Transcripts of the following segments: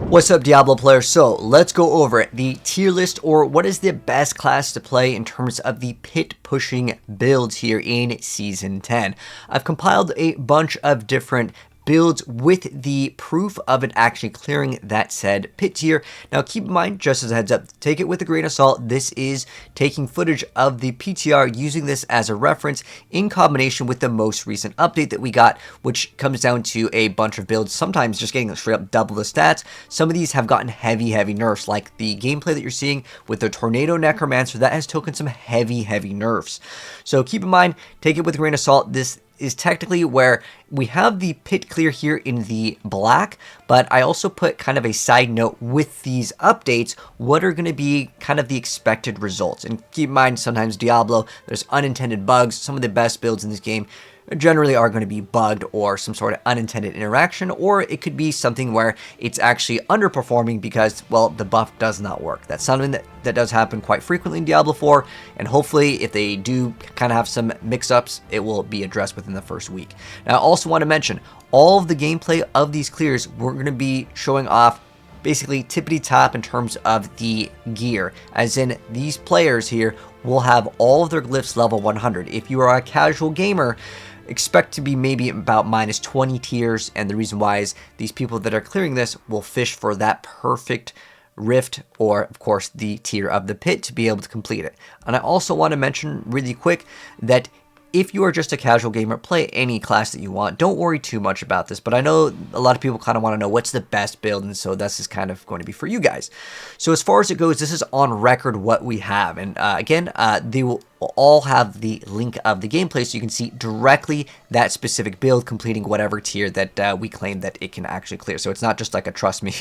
What's up, Diablo players? So let's go over the tier list, or what is the best class to play in terms of the pit pushing builds here in Season 10. I've compiled a bunch of different builds with the proof of it actually clearing that said pit tier. Now keep in mind, just as a heads up, take it with a grain of salt. This is taking footage of the PTR, using this as a reference in combination with the most recent update that we got, which comes down to a bunch of builds, sometimes just getting straight up double the stats. Some of these have gotten heavy nerfs, like the gameplay that you're seeing with the Tornado Necromancer that has taken some heavy nerfs. So keep in mind, take it with a grain of salt. This is technically where we have the pit clear here in the black, but I also put kind of a side note with these updates, what are going to be kind of the expected results. And keep in mind, sometimes Diablo, there's unintended bugs. Some of the best builds in this game generally are going to be bugged or some sort of unintended interaction, or it could be something where it's actually underperforming because, well, the buff does not work. That's something that does happen quite frequently in Diablo 4, and hopefully if they do kind of have some mix-ups, it will be addressed within the first week. Now I also want to mention, all of the gameplay of these clears, we're going to be showing off basically tippity top in terms of the gear, as in these players here will have all of their glyphs level 100. If you are a casual gamer, expect to be maybe about minus 20 tiers, and the reason why is these people that are clearing this will fish for that perfect rift, or of course the tier of the pit, to be able to complete it. And I also want to mention really quick that if you are just a casual gamer, play any class that you want. Don't worry too much about this, but I know a lot of people kind of want to know what's the best build, and so this is kind of going to be for you guys. So as far as it goes, this is on record what we have, and again, they will all have the link of the gameplay, so you can see directly that specific build completing whatever tier that we claim that it can actually clear. So it's not just like a trust me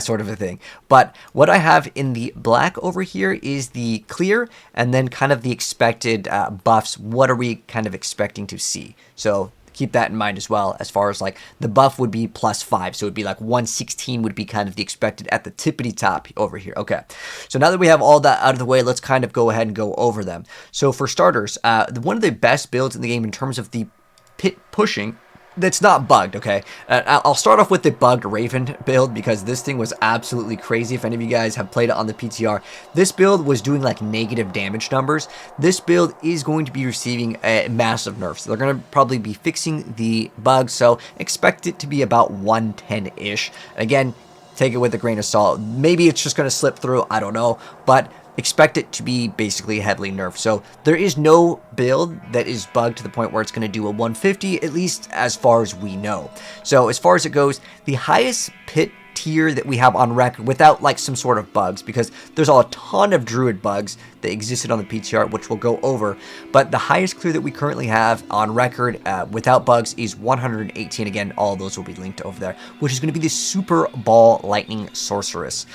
sort of a thing. But what I have in the black over here is the clear, and then kind of the expected buffs. What are we kind of expecting to see? So keep that in mind as well, as far as like the buff would be +5, so it would be like 116 would be kind of the expected at the tippity top over here. Okay, so now that we have all that out of the way, let's kind of go ahead and go over them. So for starters, one of the best builds in the game in terms of the pit pushing that's not bugged, okay? I'll start off with the bugged Raven build, because this thing was absolutely crazy. If any of you guys have played it on the PTR, this build was doing like negative damage numbers. This build is going to be receiving a massive nerf, so they're going to probably be fixing the bugs, so expect it to be about 110-ish. Again, take it with a grain of salt. Maybe it's just going to slip through, I don't know, but expect it to be basically heavily nerfed. So there is no build that is bugged to the point where it's going to do a 150, at least as far as we know. So as far as it goes, the highest pit tier that we have on record without like some sort of bugs, because there's a ton of druid bugs that existed on the PTR, which we'll go over, but the highest clear that we currently have on record without bugs is 118. Again, all those will be linked over there, which is going to be the Super Ball Lightning Sorceress.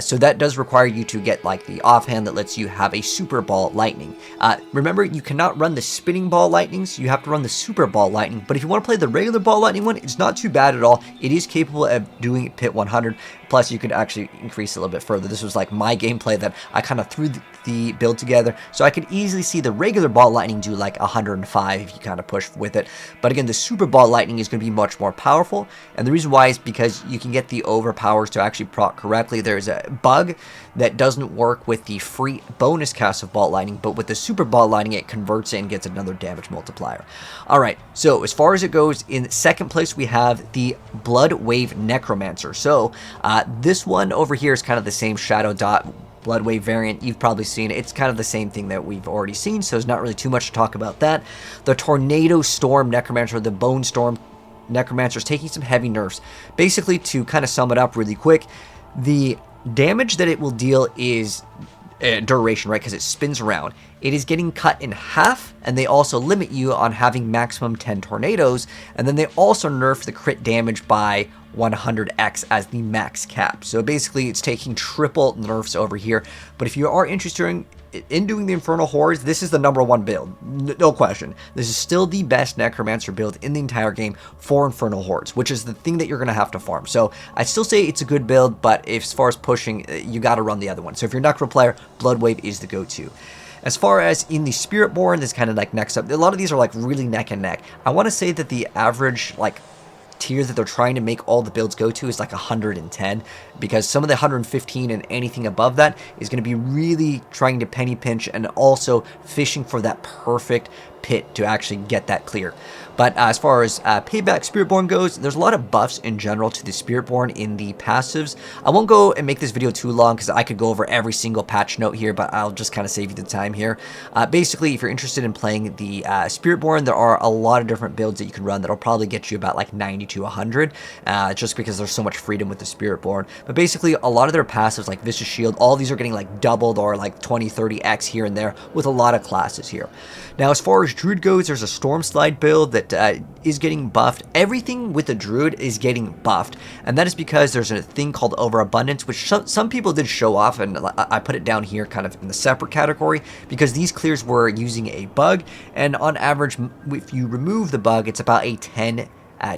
So that does require you to get like the offhand that lets you have a Super Ball Lightning. Remember, you cannot run the Spinning Ball Lightnings, you have to run the Super Ball Lightning, but if you want to play the regular Ball Lightning one, it's not too bad at all. It is capable of doing pit 100, plus you could actually increase it a little bit further. This was like my gameplay that I kind of threw the build together, so I could easily see the regular Ball Lightning do like 105 if you kind of push with it. But again, the Super Ball Lightning is going to be much more powerful, and the reason why is because you can get the overpowers to actually proc correctly. There's a bug that doesn't work with the free bonus cast of Ball Lightning, but with the Super Ball Lightning it converts it and gets another damage multiplier. Alright, so as far as it goes, in second place we have the Blood Wave Necromancer. So this one over here is kind of the same Shadow Dot Blood Wave variant. You've probably seen it. It's kind of the same thing that we've already seen, so there's not really too much to talk about that. The Tornado Storm Necromancer, the Bone Storm Necromancer, is taking some heavy nerfs. Basically, to kind of sum it up really quick, the damage that it will deal is duration, right? Because it spins around. It is getting cut in half, and they also limit you on having maximum 10 tornadoes, and then they also nerf the crit damage by 100x as the max cap. So basically it's taking triple nerfs over here. But if you are interested in doing the Infernal Hordes, this is the #1 build, no question. This is still the best Necromancer build in the entire game for Infernal Hordes, which is the thing that you're going to have to farm. So I still say it's a good build, but as far as pushing, you got to run the other one. So if you're a Necro player, Blood Wave is the go-to. As far as in the Spiritborn, this kind of like next up, a lot of these are like really neck and neck. I want to say that the average like tier that they're trying to make all the builds go to is like 110, because some of the 115 and anything above that is going to be really trying to penny pinch and also fishing for that perfect pit to actually get that clear. But as far as payback Spiritborn goes, there's a lot of buffs in general to the Spiritborn in the passives. I won't go and make this video too long because I could go over every single patch note here, but I'll just kind of save you the time here. Basically, if you're interested in playing the Spiritborn, there are a lot of different builds that you can run that'll probably get you about like 90 to 100, just because there's so much freedom with the Spiritborn. But basically, a lot of their passives like Vicious Shield, all these are getting like doubled or like 20, 30x here and there with a lot of classes here. Now, as far as Druid goes, there's a Storm Slide build that is getting buffed. Everything with the Druid is getting buffed, and that is because there's a thing called Overabundance, which some people did show off, and I put it down here kind of in the separate category because these clears were using a bug, and on average, if you remove the bug, it's about a 10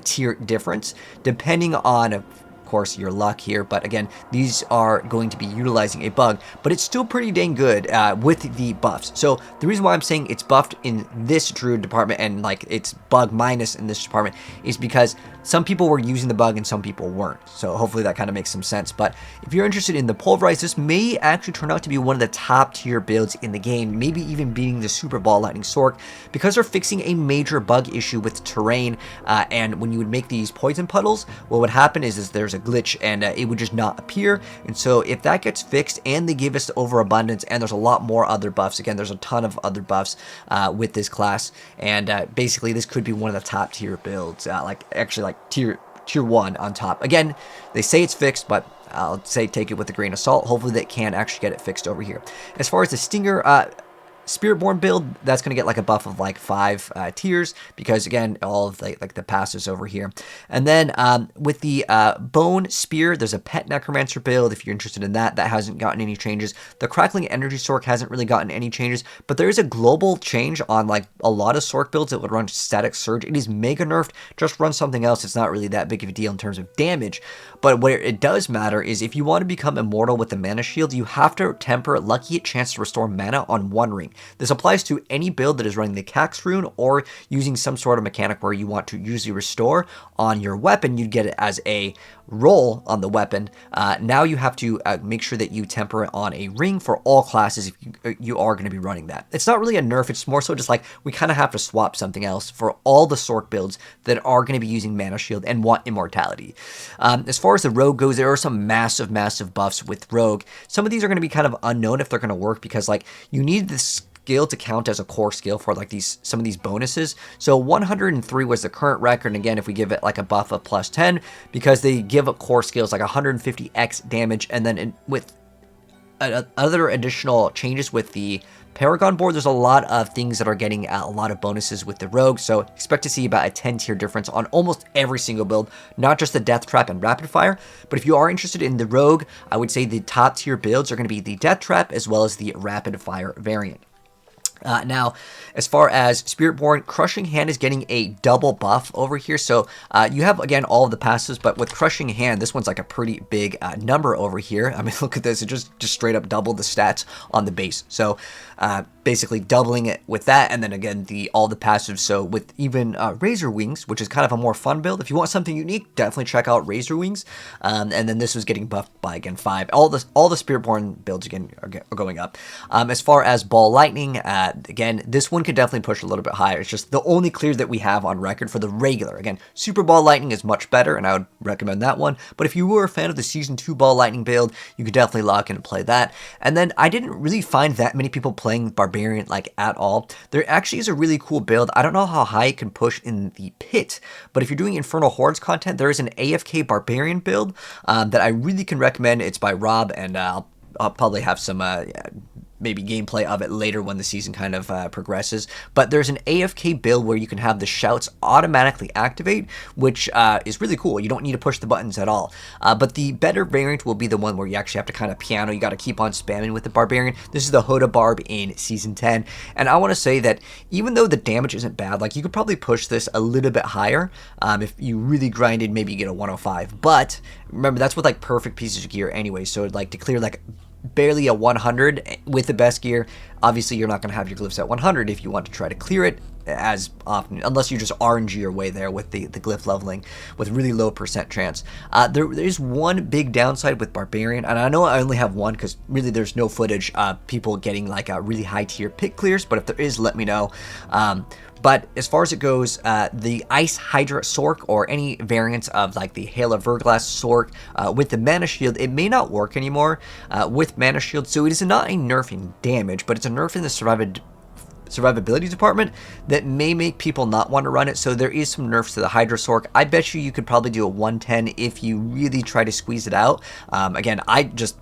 tier difference, depending on course your luck here, but again, these are going to be utilizing a bug, but it's still pretty dang good with the buffs. So the reason why I'm saying it's buffed in this Druid department and like it's bug minus in this department is because some people were using the bug and some people weren't. So hopefully that kind of makes some sense. But if you're interested in the Pulverize, this may actually turn out to be one of the top tier builds in the game, maybe even beating the Super Ball Lightning Sork, because they're fixing a major bug issue with terrain. And when you would make these poison puddles, what would happen is there's a glitch and it would just not appear. And so if that gets fixed and they give us the Overabundance, and there's a lot more other buffs, again, there's a ton of other buffs with this class, and basically this could be one of the top tier builds, like tier 1 on top. Again, they say it's fixed, but I'll say take it with a grain of salt. Hopefully they can actually get it fixed over here. As far as the Stinger Spiritborn build, that's going to get like a buff of like 5 tiers, because again, all of the passes over here. And then with the Bone Spear, there's a Pet Necromancer build. If you're interested in that, that hasn't gotten any changes. The Crackling Energy Sork hasn't really gotten any changes, but there is a global change on like a lot of Sork builds that would run Static Surge. It is mega nerfed. Just run something else. It's not really that big of a deal in terms of damage, but where it does matter is if you want to become immortal with the Mana Shield, you have to temper Lucky Chance to restore mana on 1 ring. This applies to any build that is running the Cax rune or using some sort of mechanic where you want to usually restore on your weapon. You'd get it as a roll on the weapon. Now you have to make sure that you temper it on a ring for all classes if you are going to be running that. It's not really a nerf, it's more so just like we kind of have to swap something else for all the Sork builds that are going to be using Mana Shield and want immortality. As far as the Rogue goes, there are some massive buffs with Rogue. Some of these are going to be kind of unknown if they're going to work, because like you need this skill to count as a core skill for like some of these bonuses. So 103 was the current record, and again, if we give it like a buff of plus 10, because they give up core skills like 150x damage, and then with other additional changes with the Paragon board, there's a lot of things that are getting a lot of bonuses with the Rogue, so expect to see about a 10 tier difference on almost every single build, not just the Death Trap and Rapid Fire. But if you are interested in the Rogue, I would say the top tier builds are going to be the Death Trap as well as the Rapid Fire variant. Now, as far as Spiritborn, Crushing Hand is getting a double buff over here. So you have, again, all of the passes, but with Crushing Hand, this one's like a pretty big number over here. I mean, look at this. It just straight up doubled the stats on the base. So basically doubling it with that, and then again, all the passives. So with even Razor Wings, which is kind of a more fun build. If you want something unique, definitely check out Razor Wings. And then this was getting buffed by, again, 5. All the Spiritborn builds, again, are going up. As far as Ball Lightning, again, this one could definitely push a little bit higher. It's just the only clear that we have on record for the regular. Again, Super Ball Lightning is much better, and I would recommend that one. But if you were a fan of the Season 2 Ball Lightning build, you could definitely lock in and play that. And then I didn't really find that many people playing Barbarian like at all. There actually is a really cool build. I don't know how high it can push in the pit, but if you're doing Infernal Hordes content, there is an AFK Barbarian build that I really can recommend. It's by Rob, and I'll probably have some maybe gameplay of it later when the season kind of progresses. But there's an AFK build where you can have the shouts automatically activate, which is really cool. You don't need to push the buttons at all. But the better variant will be the one where you actually have to kind of piano. You got to keep on spamming with the Barbarian. This is the Hoda Barb in Season 10. And I want to say that even though the damage isn't bad, like you could probably push this a little bit higher. If you really grinded, maybe you get a 105. But remember, that's with like perfect pieces of gear anyway. So like to clear like barely a 100 with the best gear. Obviously, you're not going to have your glyphs at 100 if you want to try to clear it as often, unless you just RNG your way there with the glyph leveling with really low percent chance. There is one big downside with Barbarian, and I know I only have one because really there's no footage of people getting like a really high tier pit clears, but if there is, let me know. But as far as it goes, the Ice Hydra Sork, or any variants of like the Hail of Verglass Sork with the Mana Shield, it may not work anymore with Mana Shield. So it is not a nerf in damage, but it's a nerf in the survivability department that may make people not want to run it. So there is some nerfs to the Hydra Sork. I bet you could probably do a 110 if you really try to squeeze it out. Again, I just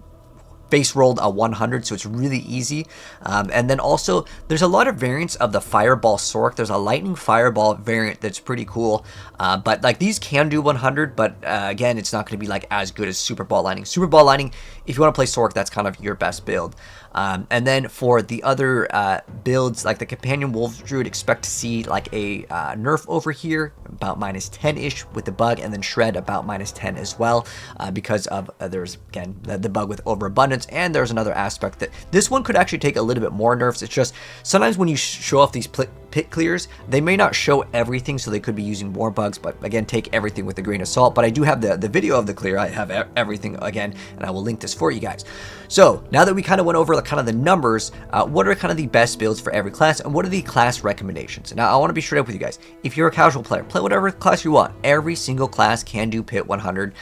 base rolled a 100, so it's really easy. And then also, there's a lot of variants of the Fireball Sork. There's a Lightning Fireball variant that's pretty cool. But like these can do 100, but again, it's not going to be like as good as Super Ball Lightning. Super Ball Lightning, if you want to play Sork, that's kind of your best build. And then for the other builds, like the Companion Wolf Druid, expect to see like a nerf over here, about -10-ish with the bug, and then Shred about -10 as well, because of there's, again, the bug with overabundance, and there's another aspect that this one could actually take a little bit more nerfs. It's just sometimes when you show off these pit clears, they may not show everything, so they could be using more bugs, but again, take everything with a grain of salt. But I do have the video of the clear. I have everything again, and I will link this for you guys. So now that we kind of went over kind of the numbers, what are kind of the best builds for every class, and what are the class recommendations? Now, I want to be straight up with you guys. If you're a casual player, play whatever class you want. Every single class can do pit 100.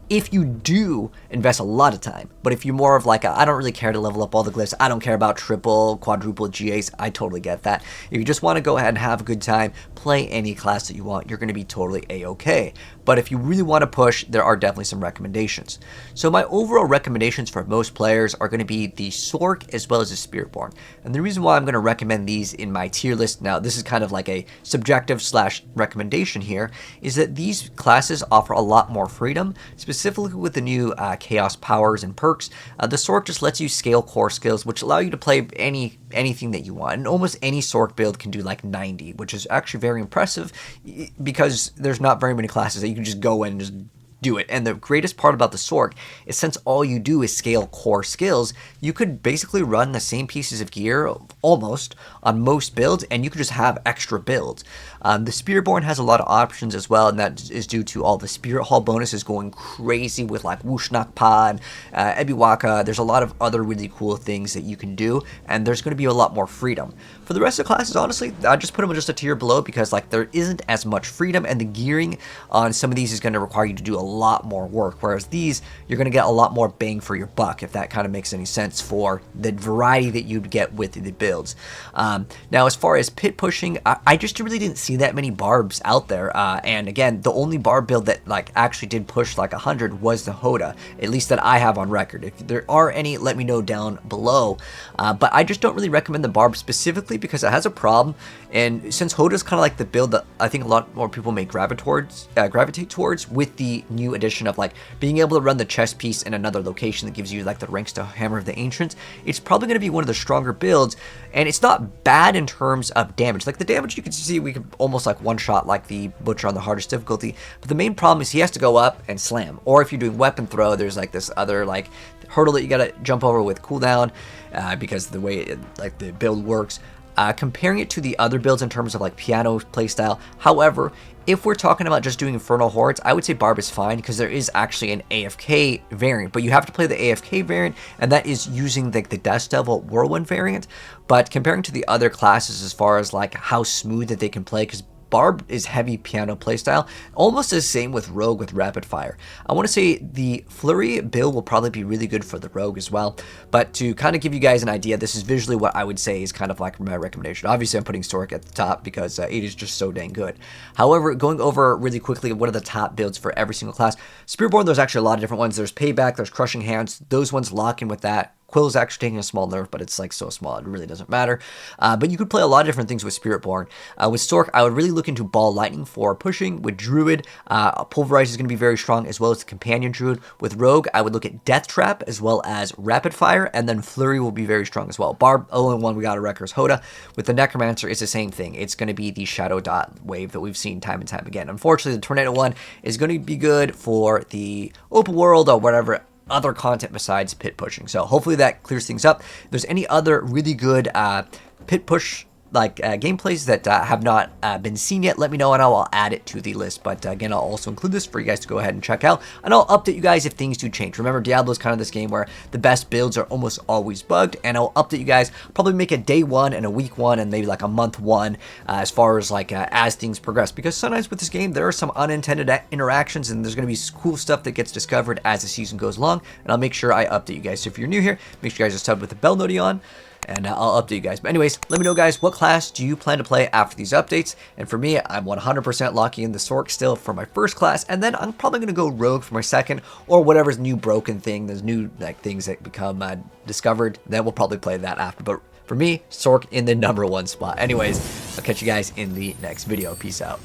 If you do invest a lot of time, but if you're more of like I don't really care to level up all the glyphs, I don't care about triple, quadruple GAs, I totally get that. If you just want to go ahead and have a good time, play any class that you want, you're going to be totally a-okay. But if you really want to push, there are definitely some recommendations. So my overall recommendations for most players are going to be the Sork as well as the Spiritborn. And the reason why I'm going to recommend these in my tier list, now this is kind of like a subjective slash recommendation here, is that these classes offer a lot more freedom, specifically with the new chaos powers and perks. The Sork just lets you scale core skills, which allow you to play anything that you want. And almost any Sork build can do like 90, which is actually very impressive because there's not very many classes that you can just go in and just do it. And the greatest part about the Sork is, since all you do is scale core skills, you could basically run the same pieces of gear almost on most builds, and you could just have extra builds. The Spiritborn has a lot of options as well, and that is due to all the Spirit Hall bonuses going crazy with like Wushnak Pod, Ebiwaka. There's a lot of other really cool things that you can do, and there's going to be a lot more freedom. For the rest of the classes, honestly, I just put them just a tier below because like there isn't as much freedom, and the gearing on some of these is going to require you to do a lot more work, whereas these, you're going to get a lot more bang for your buck, if that kind of makes any sense for the variety that you'd get with the builds. Now, as far as pit pushing, I just really didn't see that many barbs out there, and again, the only barb build that like actually did push like 100 was the Hoda, at least that I have on record. If there are any, let me know down below, but I just don't really recommend the barb specifically because it has a problem, and since Hoda is kind of like the build that I think a lot more people may gravitate towards with the new addition of like being able to run the chest piece in another location that gives you like the ranks to Hammer of the Ancients, it's probably going to be one of the stronger builds, and it's not bad in terms of damage. Like the damage, you can see we could almost like one shot like the Butcher on the hardest difficulty, but the main problem is he has to go up and slam, or if you're doing weapon throw, there's like this other like hurdle that you gotta jump over with cooldown because the way like the build works. Comparing it to the other builds in terms of like piano playstyle, however, if we're talking about just doing Infernal Hordes, I would say Barb is fine because there is actually an AFK variant, but you have to play the AFK variant, and that is using the Death Devil Whirlwind variant. But comparing to the other classes as far as like how smooth that they can play, because Barb is heavy piano playstyle, almost the same with Rogue with Rapid Fire. I want to say the Flurry build will probably be really good for the Rogue as well, but to kind of give you guys an idea, this is visually what I would say is kind of like my recommendation. Obviously, I'm putting Sork at the top because it is just so dang good. However, going over really quickly, what are the top builds for every single class? Spiritborn, there's actually a lot of different ones. There's Payback, there's Crushing Hands. Those ones lock in with that. Quill's actually taking a small nerf, but it's like so small, it really doesn't matter. But you could play a lot of different things with Spiritborn. With Sork, I would really look into Ball Lightning for pushing. With Druid, Pulverize is going to be very strong, as well as the Companion Druid. With Rogue, I would look at Death Trap, as well as Rapid Fire, and then Flurry will be very strong as well. Barb, 0-1, we got a Wrecker's Hoda. With the Necromancer, it's the same thing. It's going to be the Shadow Dot wave that we've seen time and time again. Unfortunately, the Tornado one is going to be good for the open world or whatever other content besides pit pushing. So hopefully that clears things up. If there's any other really good pit push gameplays that have not been seen yet, let me know and I'll add it to the list. But again, I'll also include this for you guys to go ahead and check out, and I'll update you guys if things do change. Remember, Diablo is kind of this game where the best builds are almost always bugged, and I'll update you guys, probably make a day one and a week one and maybe like a month one as far as as things progress, because sometimes with this game there are some unintended interactions and there's going to be cool stuff that gets discovered as the season goes along, and I'll make sure I update you guys. So if you're new here, make sure you guys are subbed with the bell notification on, and I'll update you guys. But anyways, let me know, guys, what class do you plan to play after these updates? And for me, I'm 100% locking in the Sork still for my first class, and then I'm probably going to go Rogue for my second, or whatever's new broken thing, there's new things that become discovered, then we'll probably play that after. But for me, Sork in the #1 spot. Anyways, I'll catch you guys in the next video. Peace out.